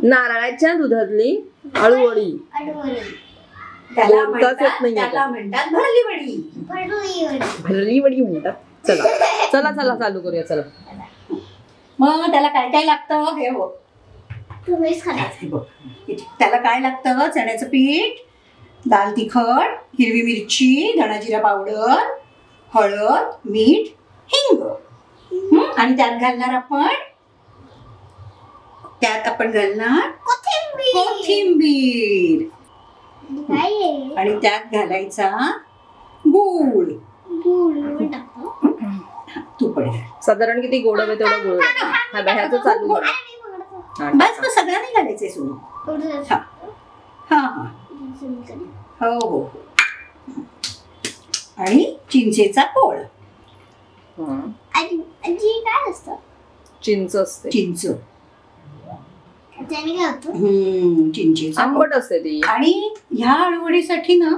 नारळाच्या दुधातली अळूवडी. त्याला म्हणतात भरली वडी. भरली वडी म्हणतात. चला चला चला चालू करूया. चला मग त्याला काय काय लागतं हे हो त्याला काय लागतं? चण्याचं पीठ, लाल तिखट, हिरवी मिरची, धणा जिरा पावडर, हळद, मीठ, हिंग. आणि त्यात घालणार आपण घालणार कोथिंबीर. आणि त्यात घालायचा गूळ. तू पण साधारण किती गोड हवे तेवढं गोड. ह्याचं चालू बस मग सगळं नाही घालायचंय सोनू. हा हा हो हो. आणि चिंचेचा कोळ. काय असतं? चिंच असते. चिंच चिंचेचं आंबट असते ती. आणि ह्या अळूवडीसाठी ना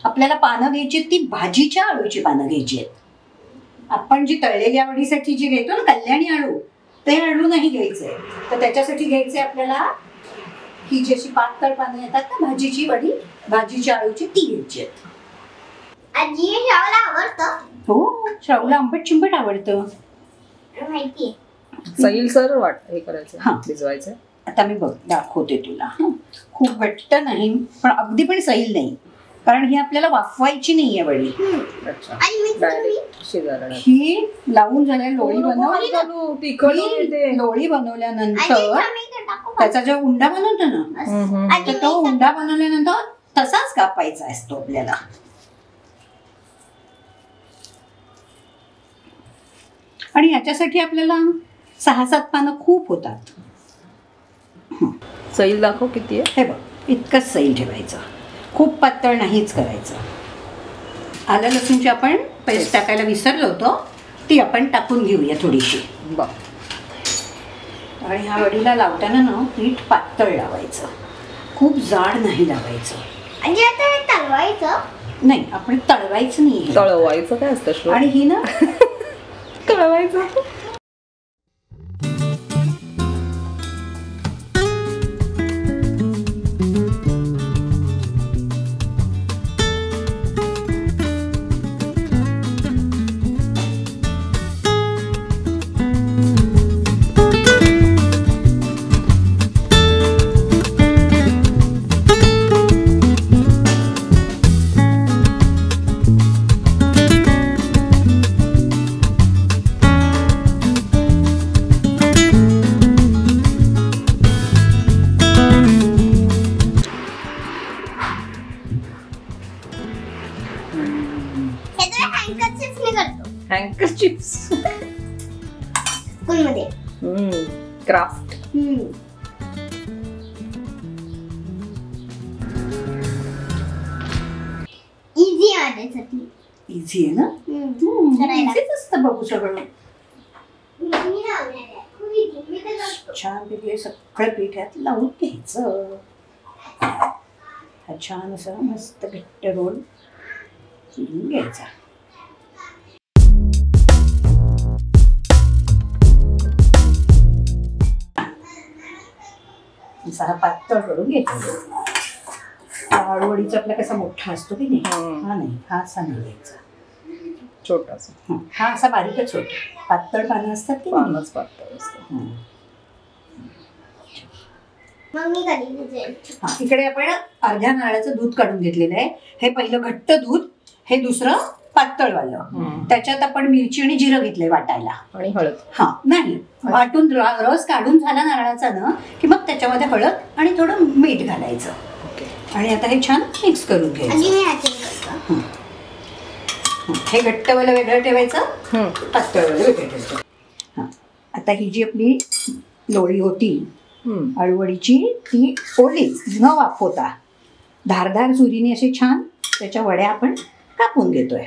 आपल्याला पानं घ्यायची, ती भाजीच्या अळूची पानं घ्यायची आहेत. आपण जी तळलेल्या वडीसाठी जी घेतो ना कल्याणी आळू, ते आळू नाही घ्यायचंय. तर त्याच्यासाठी घ्यायचंय आपल्याला ही जी अशी पातळ पानं येतात ना भाजीची वडी, भाजीच्या आळूची, ती घ्यायची आहेत. हो, श्रावला आंबट चिंबट आवडतं माहितीये. सैल सर हे करायचं. हा भिजवायचं. आता मी दाखवते तुला. खूप घट्ट नाही पण अगदी पण सैल नाही, कारण ही आपल्याला वाफवायची नाहीये वडी. ही लावून झाल्या लोळी बनवल्यानंतर त्याचा जो उंडा बनवतो ना, तो उंडा बनवल्यानंतर तसाच कापायचा असतो आपल्याला. आणि याच्यासाठी आपल्याला 6-7 पानं खूप होतात. सैल दाखव किती आहे. हे बघ, इतकंच सैल ठेवायचं, खूप पातळ नाहीच करायचं. आलं लसूणची आपण पेस्ट टाकायला विसरलो होतो, ती आपण टाकून घेऊया थोडीशी. आणि ह्या वडीला लावताना ना पीठ पातळ लावायचं, खूप जाड नाही लावायचं. नाही, आपण तळवायचं नाही. तळवायचं काय असतं? आणि ही ना तळवायचं. हँकरचिप्स स्कूलमध्ये क्राफ्ट. इझी आहे ना. इझीच असतं बघू सगळं. छान पैकी सगळं पीठ यात लावून घ्यायचं. हा छान असा मस्त घट्ट रोल घ्यायचा. असा पातळ करून घ्यायचा. आळूवडीचा आपला कसा मोठा असतो की नाही, हा नाही, हा असा नाही घ्यायचा, छोटासा. हा असा बारीकच होतो. पातळ पानं असतात की पानच पातळ असतं. इकडे आपण अर्ध्या नारळाचं दूध काढून घेतलेलं आहे. हे पहिलं घट्ट दूध, हे दुसरं पातळ वालं. त्याच्यात आपण मिरची आणि जिरं घेतलंय वाटायला. आणि हळद. हा नाही, वाटून रस काढून झाला नारळाचा ना की मग त्याच्यामध्ये हळद आणि थोडं मीठ घालायचं. आणि आता हे छान मिक्स करून घ्यायचं. हे घट्टवालं वेगळं ठेवायचं, पातळवालं वेगळं ठेवायचं. हा, आता ही जी आपली लोळी होती अळूवडीची, ती ओलीच न वाफवता धारदार सुरीने अशी छान त्याच्या वड्या आपण कापून घेतोय.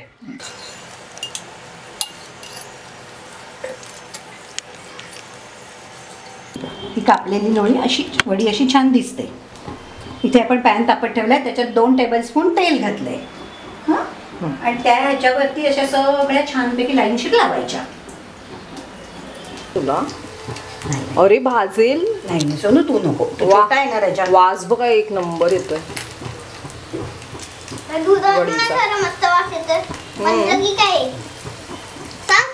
ही कापलेली लोळी अशी वडी अशी छान दिसते. इथे आपण पॅन तापत ठेवलाय, त्याच्यात 2 टेबलस्पून तेल घातलंय. आणि त्या ह्याच्यावरती अशा सगळ्या छानपैकी लाईनशीर लावायच्या. तुला अरे भाजेल नाही सोनू तू नको. काय येणार याच्यात? वास बघा एक नंबर येतोय. मस्त वास येतोय. काय सांग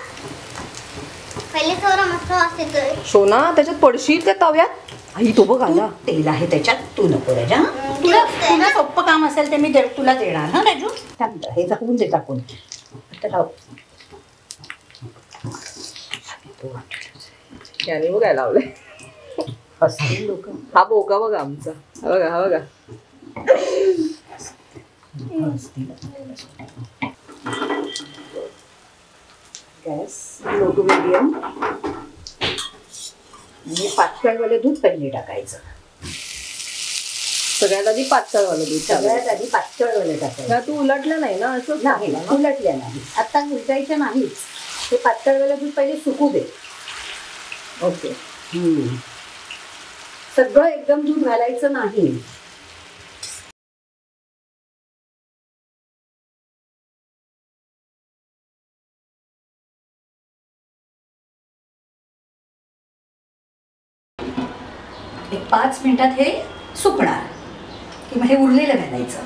पहिले थोडं मस्त वास येतोय. सोना त्याच्यात पडशील त्या तव्यात. आई तो बघ आला. तेल आहे त्याच्यात, तू नको राजा. तुला सोपं काम असेल ते मी तुला देणार. हा राजू हे झाकून दे. टाकून याने बघायला लावलंय. लोक हा बोका बघा आमचा. हा बघा हा बघा. Gas low to medium. आणि पातळवालं दूध पहिले टाकायचं. सगळ्यात आधी पातळवालं दूध. सगळ्यात आधी पातळवालं टाकायचं. तू उलटलं नाही ना? असं नाही उलटल्या नाही. आता उलटायच्या नाहीच. ते पातळवालं दूध पहिले सुकू दे. ओके. सगळं एकदम दूध घालायचं नाही. एक 5 मिनिटात हे सुकणार किंवा हे उरलेलं घालायचं.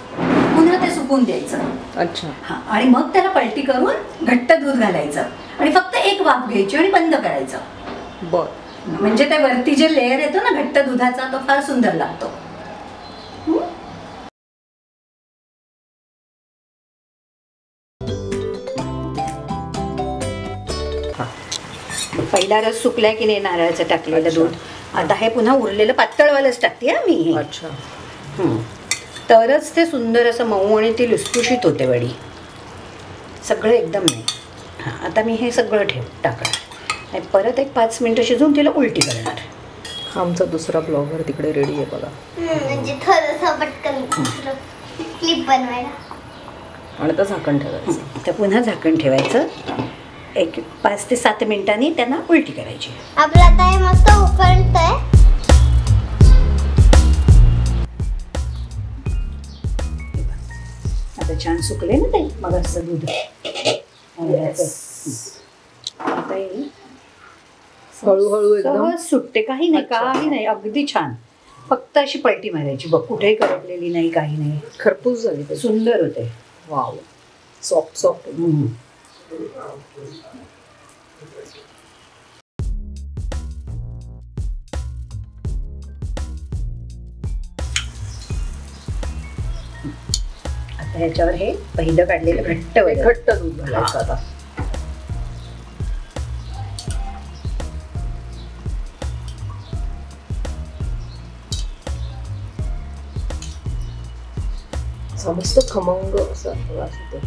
पुन्हा ते सुकून द्यायचं. अच्छा. हा आणि मग त्याला पलटी करून घट्ट दूध घालायचं आणि फक्त एक वाफ घ्यायची आणि बंद करायचं. बर. म्हणजे त्या वरती जे लेअर येतो ना घट्ट दुधाचा तो फार सुंदर लागतो. पहिला रस सुकलाय की नाही नारळाचं टाकलेलं दूध. आता हे पुन्हा उरलेलं पातळवालंच टाकते मी. अच्छा. तरच ते सुंदर असं मऊ आणि ती लुसलुशीत होते वडी. सगळं एकदम नाही. हां आता मी हे सगळं टाकणार आणि परत एक 5 मिनिटं शिजवून तिला उलटी करणार. आमचा दुसरा ब्लॉगर तिकडे रेडी आहे बघा. म्हणजे थोडंसं पटकन क्लिप बनवायला. आणि तर झाकण ठेवायचं. तर पुन्हा झाकण ठेवायचं. एक 5 ते 7 मिनिटांनी त्यांना उलटी करायची. आपलं आता हे मस्त उकळतंय. आता छान सुकले ना ते मग असं दूध. आता हळूहळू एकदम सहज सुटते. काही नाही काही नाही. अगदी छान. फक्त अशी पलटी मारायची बघ. कुठेही करपलेली नाही काही नाही. खरपूस झाली. सुंदर होते. वाव. Soft soft. आता ह्याच्यावर हे पहिलं काढलेलं घट्ट दूध घालायचं. आता मस्त खमंग असं वास येतो.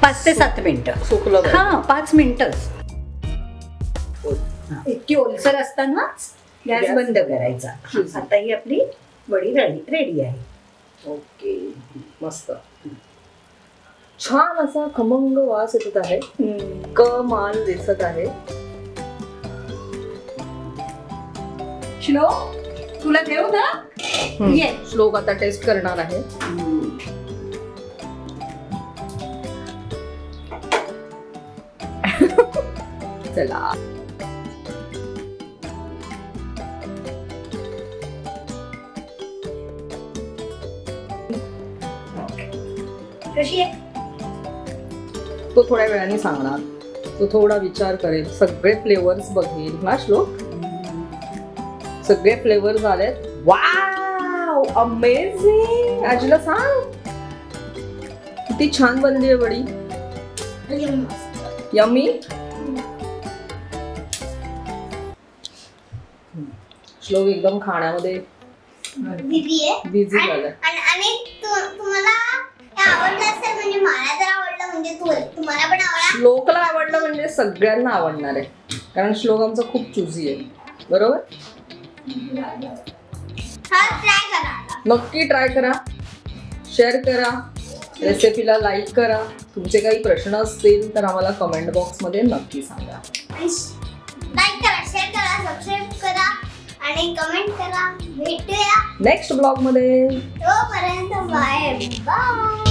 पाच ते 7 मिनिटं सुकलं. हा 5 मिनिटच. इतकी ओलसर असतानाच गॅस बंद करायचा. आता ही आपली वडी रेडी आहे. ओके. मस्त छान असा खमंग वास येत आहे. कमाल दिसत आहे. श्लोक तुला देऊ ना? ये. श्लोक आता टेस्ट करणार आहे. चला. कशी आहे? तो थोड्या वेळाने सांगणार. तो थोडा विचार करेल. सगळे फ्लेवर्स बघेल ना श्लोक. सगळे फ्लेवर्स आलेत. Wow amazing. आजीला सांग किती छान बनली आहे वडी. यम्मी. श्लोक एकदम खाण्यामध्ये बिझी झालाय. आणि तुम्हाला आवडलं असेल म्हणजे मला तर आवडलं म्हणजे तुम्हाला पण आवडला. श्लोकला आवडलं म्हणजे सगळ्यांना आवडणार आहे. कारण श्लोक आमचा खूप चुजी आहे. बरोबर. नक्की ट्राय करा. शेअर करा. रेसिपीला लाईक करा. तुमचे काही प्रश्न असतील तर आम्हाला कमेंट बॉक्स मध्ये नक्की सांगा. लाईक करा, शेअर करा, सबस्क्राईब करा आणि कमेंट करा. भेटूया नेक्स्ट ब्लॉग मध्ये. तोपर्यंत बाय बाय.